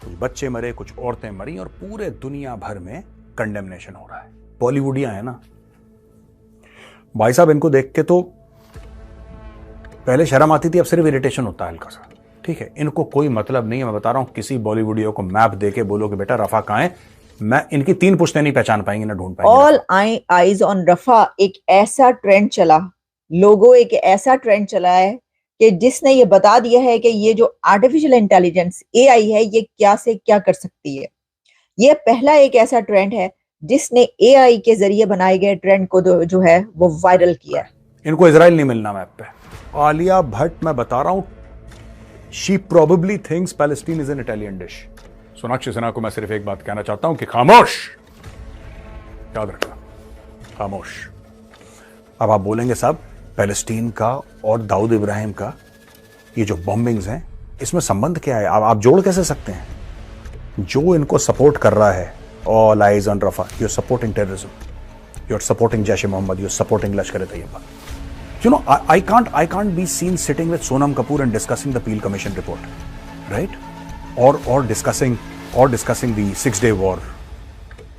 कुछ बच्चे मरे, कुछ औरतें मरी और पूरे दुनिया भर में कंडेमनेशन हो रहा है। बॉलीवुडिया है ना भाई साहब, इनको देख के तो पहले शर्म आती थी, अब सिर्फ इरिटेशन होता है हल्का सा। ठीक है, इनको कोई मतलब नहीं है। मैं बता रहा हूं, किसी बॉलीवुडियो को मैप देके बोलो कि बेटा रफा कहां है, मैं इनकी 3 पुश्तें नहीं पहचान पाएंगे, ना ढूंढ पाएंगे। ऑल आईज ऑन रफा एक ऐसा ट्रेंड चला, लोगो एक ऐसा ट्रेंड चला है कि जिसने ये बता दिया है कि ये जो आर्टिफिशियल इंटेलिजेंस एआई है ये क्या से क्या कर सकती है। ये पहला एक ऐसा ट्रेंड है जिसने एआई के जरिए बनाए गए ट्रेंड को जो है वो वायरल किया है। इनको इजराइल नहीं मिलना मैप पे। आलिया भट्ट, मैं बता रहा हूं, she probably thinks Palestine is an Italian dish. Sonakshi Sinha को मैं सिर्फ एक बात कहना चाहता हूं कि खामोश, याद रखना, खामोश। अब आप बोलेंगे साहब पैलेस्टीन का और दाऊद इब्राहिम का ये जो बॉम्बिंग्स हैं इसमें संबंध क्या है, आप जोड़ कैसे सकते हैं? जो इनको सपोर्ट कर रहा है, all eyes on Rafah, you are supporting terrorism, you are supporting Jaish Mohammed, you are supporting Lashkar e Taiba. You know, I can't be seen sitting with Sonam Kapoor and discussing the Peel Commission report, right? Or discussing the 6-day war,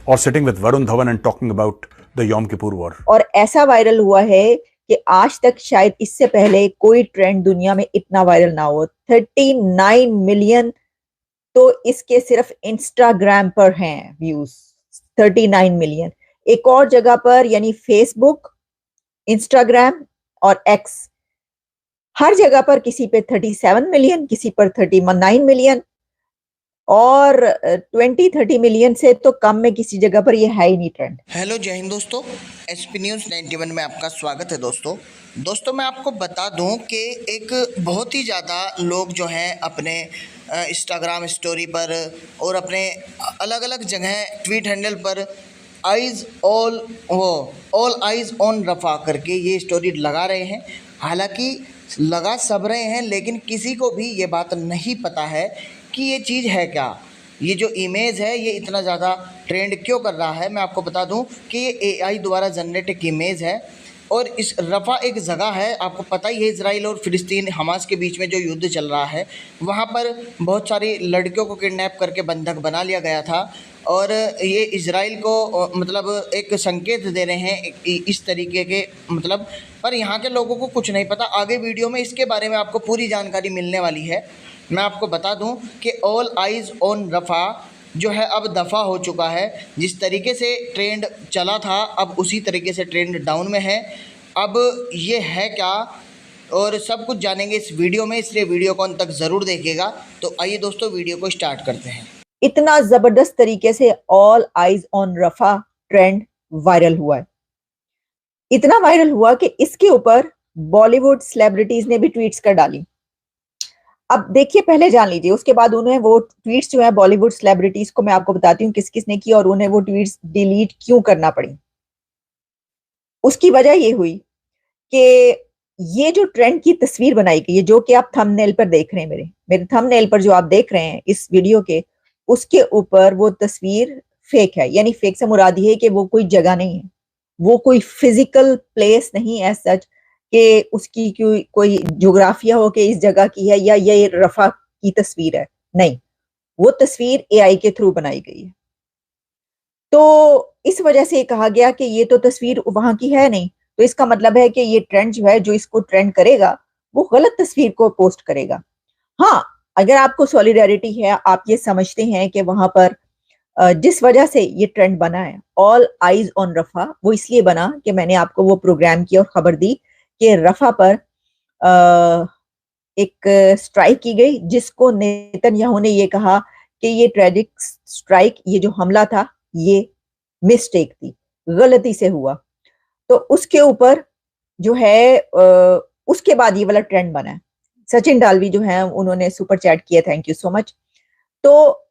or sitting with Varun Dhawan and talking about the Yom Kippur war. और ऐसा viral हुआ है कि आज तक शायद इससे पहले कोई ट्रेंड दुनिया में इतना वायरल ना हो। 39 मिलियन तो इसके सिर्फ इंस्टाग्राम पर हैं व्यूज, 39 मिलियन। एक और जगह पर यानी फेसबुक, इंस्टाग्राम और एक्स, हर जगह पर किसी पे 37 मिलियन, किसी पर 39 मिलियन और 20-30 मिलियन से तो कम में किसी जगह पर ये है ही नहीं ट्रेंड। हेलो जय हिंद दोस्तों, एसपी न्यूज़ 91 में आपका स्वागत है। दोस्तों मैं आपको बता दूं कि एक बहुत ही ज़्यादा लोग जो हैं अपने इंस्टाग्राम स्टोरी पर और अपने अलग अलग जगह ट्वीट हैंडल पर ऑल आइज ऑन रफा करके ये स्टोरी लगा रहे हैं। हालांकि लगा सब रहे हैं, लेकिन किसी को भी ये बात नहीं पता है कि ये चीज़ है क्या, ये जो इमेज है ये इतना ज़्यादा ट्रेंड क्यों कर रहा है। मैं आपको बता दूं कि ये एआई द्वारा जनरेट एक इमेज है और इस रफ़ा एक जगह है, आपको पता ही है, इजराइल और फ़िलिस्तीन हमास के बीच में जो युद्ध चल रहा है, वहाँ पर बहुत सारी लड़कियों को किडनैप करके बंधक बना लिया गया था। और ये इजराइल को मतलब एक संकेत दे रहे हैं इस तरीके के, मतलब, पर यहाँ के लोगों को कुछ नहीं पता। आगे वीडियो में इसके बारे में आपको पूरी जानकारी मिलने वाली है। मैं आपको बता दूं कि ऑल आइज़ ऑन रफ़ा जो है अब दफ़ा हो चुका है। जिस तरीके से ट्रेंड चला था अब उसी तरीके से ट्रेंड डाउन में है। अब ये है क्या और सब कुछ जानेंगे इस वीडियो में, इसलिए वीडियो को अंत तक ज़रूर देखिएगा। तो आइए दोस्तों वीडियो को स्टार्ट करते हैं। इतना ज़बरदस्त तरीके से all eyes on Rafah trend viral हुआ है, इतना वायरल हुआ कि इसके ऊपर बॉलीवुड सेलिब्रिटीज ने भी ट्वीट्स कर डाली। अब देखिए, पहले जान लीजिए, उसके बाद उन्हें वो ट्वीट्स जो है बॉलीवुड सेलिब्रिटीज को मैं आपको बताती हूँ किस किस ने की और उन्हें वो ट्वीट्स डिलीट क्यों करना पड़ी। उसकी वजह ये हुई कि ये जो ट्रेंड की तस्वीर बनाई गई है, जो कि आप थंबनेल पर देख रहे हैं, मेरे थंबनेल पर जो आप देख रहे हैं इस वीडियो के, उसके ऊपर वो तस्वीर फेक है। यानी फेक से मुराद ये है कि वो कोई जगह नहीं है, वो कोई फिजिकल प्लेस नहीं है सच कि उसकी कोई ज्योग्राफिया हो कि इस जगह की है या ये रफा की तस्वीर है। नहीं, वो तस्वीर एआई के थ्रू बनाई गई है। तो इस वजह से कहा गया कि ये तो तस्वीर वहां की है नहीं, तो इसका मतलब है कि ये ट्रेंड जो है, जो इसको ट्रेंड करेगा वो गलत तस्वीर को पोस्ट करेगा। हाँ, अगर आपको सॉलिडेरिटी है, आप ये समझते हैं कि वहां पर जिस वजह से ये ट्रेंड बना है ऑल आइज ऑन रफा, वो इसलिए बना कि मैंने आपको वो प्रोग्राम किया और खबर दी कि रफा पर एक स्ट्राइक की गई, जिसको नेतन्याहू ने ये कहा कि ये ट्रेजिक स्ट्राइक, ये जो हमला था ये मिस्टेक थी, गलती से हुआ। तो उसके ऊपर जो है उसके बाद ये वाला ट्रेंड बना है। सचिन डालवी जो है उन्होंने सुपर चैट किया, थैंक यू सो मच। तो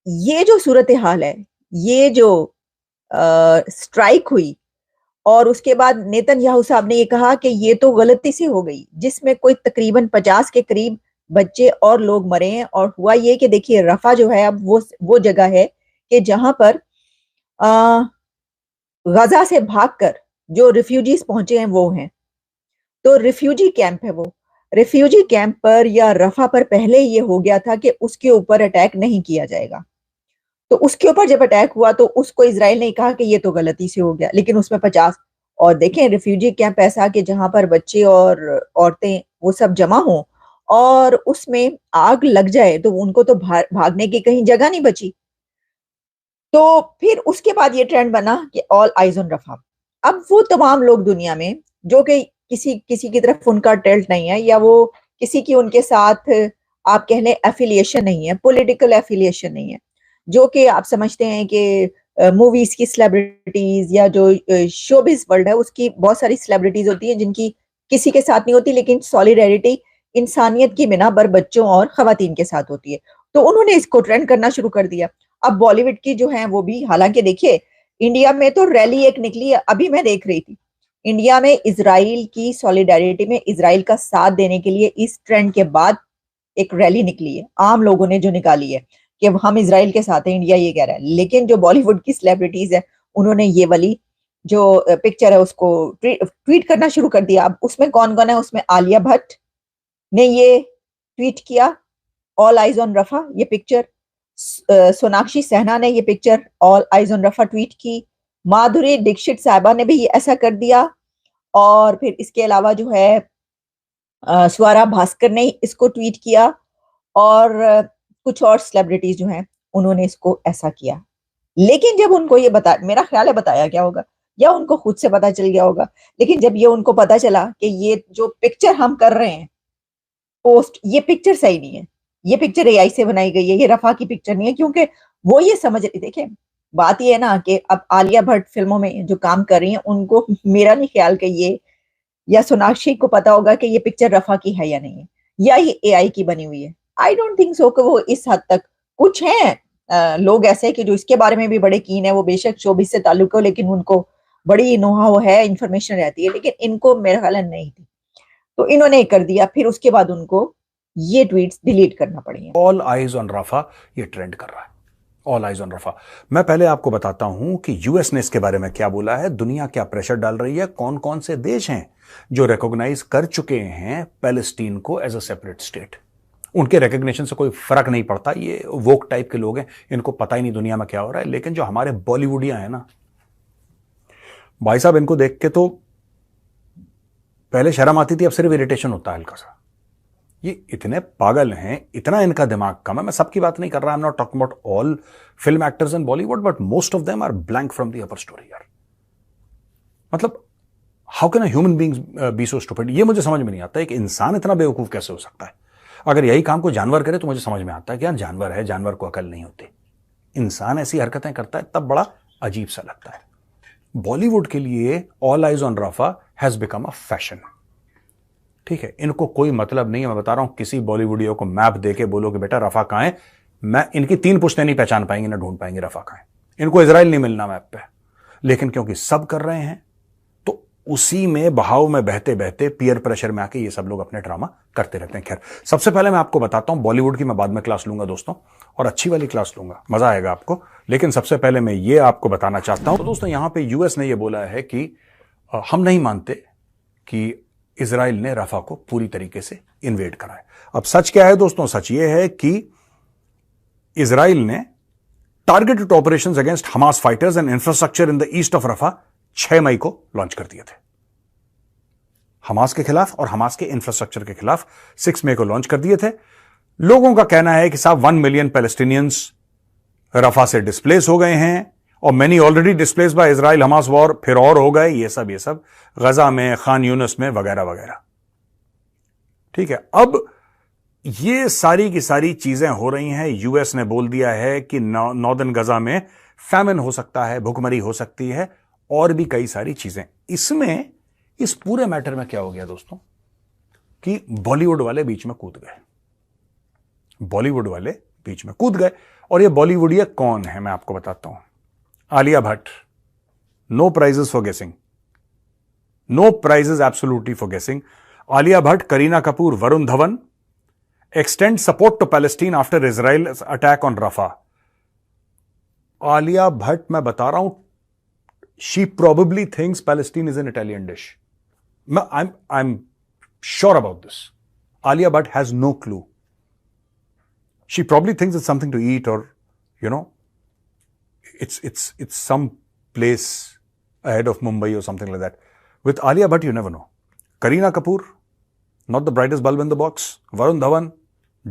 ये जो सूरत हाल है, ये जो स्ट्राइक हुई और उसके बाद नेतन्याहू साहब ने ये कहा कि ये तो गलती से हो गई, जिसमें कोई तकरीबन 50 के करीब बच्चे और लोग मरे हैं। और हुआ ये कि देखिए, रफा जो है अब वो जगह है कि जहां पर गजा से भागकर जो रिफ्यूजीज पहुंचे हैं वो हैं। तो रिफ्यूजी कैंप है वो। रिफ्यूजी कैंप पर या रफा पर पहले ये हो गया था कि उसके ऊपर अटैक नहीं किया जाएगा। तो उसके ऊपर जब अटैक हुआ तो उसको इजराइल ने कहा कि ये तो गलती से हो गया, लेकिन उसमें 50 और देखें रिफ्यूजी कैंप ऐसा कि जहां पर बच्चे और औरतें वो सब जमा हों और उसमें आग लग जाए तो उनको तो भागने की कहीं जगह नहीं बची। तो फिर उसके बाद ये ट्रेंड बना कि ऑल आइज ऑन रफा। अब वो तमाम लोग दुनिया में जो कि किसी किसी की तरफ उनका टिल्ट नहीं है या वो किसी की उनके साथ आप कह लें एफिलिएशन नहीं है, पॉलिटिकल एफिलिएशन नहीं है, जो कि आप समझते हैं कि मूवीज की सेलिब्रिटीज या जो शोबिज वर्ल्ड है उसकी बहुत सारी सेलिब्रिटीज होती हैं जिनकी किसी के साथ नहीं होती, लेकिन सॉलिडेरिटी इंसानियत की बिना पर बच्चों और खवातीन के साथ होती है। तो उन्होंने इसको ट्रेंड करना शुरू कर दिया। अब बॉलीवुड की जो है वो भी, हालांकि देखिए इंडिया में तो रैली एक निकली है, अभी मैं देख रही थी इंडिया में इजराइल की सॉलिडारिटी में इजराइल का साथ देने के लिए इस ट्रेंड के बाद एक रैली निकली है, आम लोगों ने जो निकाली है कि हम इजराइल के साथ हैं, इंडिया ये कह रहा है। लेकिन जो बॉलीवुड की सेलिब्रिटीज है उन्होंने ये वाली जो पिक्चर है उसको ट्वीट करना शुरू कर दिया। अब उसमें कौन कौन है, उसमें आलिया भट्ट ने ये ट्वीट किया ऑल आइज ऑन रफा ये पिक्चर, सोनाक्षी सहना ने ये picture all eyes on Rafah tweet की, माधुरी दीक्षित साहिबा ने भी ये ऐसा कर दिया, और फिर इसके अलावा जो है स्वरा भास्कर ने इसको ट्वीट किया, और कुछ और सेलिब्रिटीज जो हैं उन्होंने इसको ऐसा किया। लेकिन जब उनको ये बता, मेरा ख्याल है बताया क्या होगा या उनको खुद से पता चल गया होगा, लेकिन जब ये उनको पता चला कि ये जो पिक्चर हम कर रहे हैं पोस्ट, ये पिक्चर सही नहीं है, ये पिक्चर एआई से बनाई गई है, ये रफा की पिक्चर नहीं है, क्योंकि वो ये समझ रही, देखें बात ये है ना कि अब आलिया भट्ट फिल्मों में जो काम कर रही हैं उनको मेरा नहीं ख्याल कि ये या सोनाक्षी को पता होगा कि ये पिक्चर रफा की है या नहीं है, या ये एआई की बनी हुई है। आई डोंट थिंक सो कि वो इस हद तक, कुछ हैं लोग ऐसे कि जो इसके बारे में भी बड़े कीन है, वो बेशक शोबिस से ताल्लुक हो लेकिन उनको बड़ी नोहा है, इंफॉर्मेशन रहती है, लेकिन इनको मेरा ख्याल नहीं थी, तो इन्होंने कर दिया। फिर उसके बाद उनको ये ट्वीट्स डिलीट करना पड़ी। ऑल आइज ऑन रफा ये ट्रेंड कर रहा है, ऑल आइज ऑन रफा। मैं पहले आपको बताता हूं कि यूएस ने इसके बारे में क्या बोला है, दुनिया क्या प्रेशर डाल रही है, कौन कौन से देश हैं जो रिकॉग्नाइज कर चुके हैं पैलेस्टीन को एज अ सेपरेट स्टेट। उनके रिकग्निशन से कोई फर्क नहीं पड़ता, ये वोक टाइप के लोग हैं, इनको पता ही नहीं दुनिया में क्या हो रहा है। लेकिन जो हमारे बॉलीवुडिया हैं ना भाई साहब, इनको देख के तो पहले शर्म आती थी, अब सिर्फ इरिटेशन होता है हल्का सा। ये इतने पागल हैं, इतना इनका दिमाग कम है। मैं सबकी बात नहीं कर रहा, I am not talking about all film actors in Bollywood, but most of them are blank from the upper story यार। मतलब how can a human beings be so stupid, ये मुझे समझ में नहीं आता है कि इंसान इतना बेवकूफ कैसे हो सकता है। अगर यही काम को जानवर करे तो मुझे समझ में आता है कि यार जानवर है, जानवर को अकल नहीं होती। इंसान ऐसी हरकतें करता है तब बड़ा अजीब सा लगता है। बॉलीवुड के लिए all eyes on Rafah has become a fashion. ठीक है, इनको कोई मतलब नहीं है। मैं बता रहा हूं, किसी बॉलीवुडियो को मैप देके बोलो कि बेटा रफा कहां है, मैं इनकी 3 पुश्तें नहीं पहचान पाएंगे, ना ढूंढ पाएंगे रफा कहां है। इनको इजराइल नहीं मिलना मैप पे, लेकिन क्योंकि सब कर रहे हैं तो उसी में बहाव में बहते बहते पीयर प्रेशर में आके ये सब लोग अपने ड्रामा करते रहते हैं। खैर, सबसे पहले मैं आपको बताता हूं, बॉलीवुड की मैं बाद में क्लास लूंगा दोस्तों, और अच्छी वाली क्लास लूंगा, मजा आएगा आपको। लेकिन सबसे पहले मैं ये आपको बताना चाहता हूं, तो दोस्तों यहां पे यूएस ने ये बोला है कि हम नहीं मानते कि इजराइल ने रफा को पूरी तरीके से इन्वेड करा है। अब सच क्या है दोस्तों, सच ये है कि इजराइल ने targeted operations against Hamas fighters and infrastructure in the east of Rafah 6 मई को लॉन्च कर दिए थे। हमास के खिलाफ और हमास के इंफ्रास्ट्रक्चर के खिलाफ 6 मई को लॉन्च कर दिए थे। लोगों का कहना है कि साहब 1 मिलियन पैलेस्टीनियंस रफा से डिस्प्लेस हो गए हैं, और many already displace bye Israel Hamas war, फिर और हो गए, ये सब गजा में, खान यूनिस में, वगैरह वगैरह। ठीक है, अब ये सारी की सारी चीजें हो रही हैं। यूएस ने बोल दिया है कि नॉर्दर्न गजा में फैमिन हो सकता है, भुखमरी हो सकती है, और भी कई सारी चीजें। इसमें इस पूरे मैटर में क्या हो गया दोस्तों कि बॉलीवुड वाले बीच में कूद गए, बॉलीवुड वाले बीच में कूद गए। और ये बॉलीवुडिया कौन है मैं आपको बताता हूं। Alia Bhatt, no prizes for guessing, no prizes absolutely for guessing. Alia Bhatt, Kareena Kapoor, Varun Dhawan extend support to Palestine after Israel attack on Rafah. Alia Bhatt, मैं बता रहा हूं, she probably thinks Palestine is an Italian dish. I am sure about this. Alia Bhatt has no clue. She probably thinks it's something to eat, or, it's some place ahead of Mumbai or something like that. With Alia Bhatt, you never know. Kareena Kapoor, not the brightest bulb in the box. Varun Dhawan,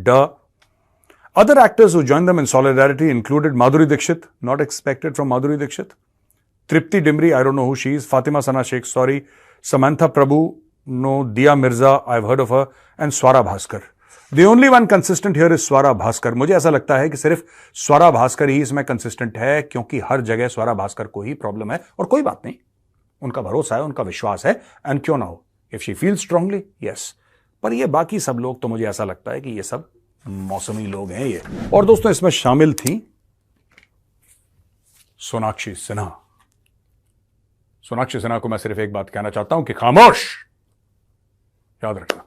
duh. Other actors who joined them in solidarity included Madhuri Dixit, not expected from Madhuri Dixit. Tripti Dimri, I don't know who she is. Fatima Sana Sheikh, sorry. Samantha Prabhu, no. Dia Mirza, I've heard of her. And Swara Bhaskar. The only one consistent here is Swara Bhaskar. मुझे ऐसा लगता है कि सिर्फ स्वरा भास्कर ही इसमें consistent है, क्योंकि हर जगह स्वरा भास्कर को ही प्रॉब्लम है, और कोई बात नहीं, उनका भरोसा है, उनका विश्वास है, एंड क्यों ना हो, if she feel strongly, yes. पर ये बाकी सब लोग तो मुझे ऐसा लगता है कि ये सब मौसमी लोग हैं ये. और दोस्तों, इसमें शामिल थी सोनाक्षी सिन्हा. सोनाक्षी सिन्हा को मैं सिर्फ एक बात कहना चाहता हूं कि खामोश, याद रखना.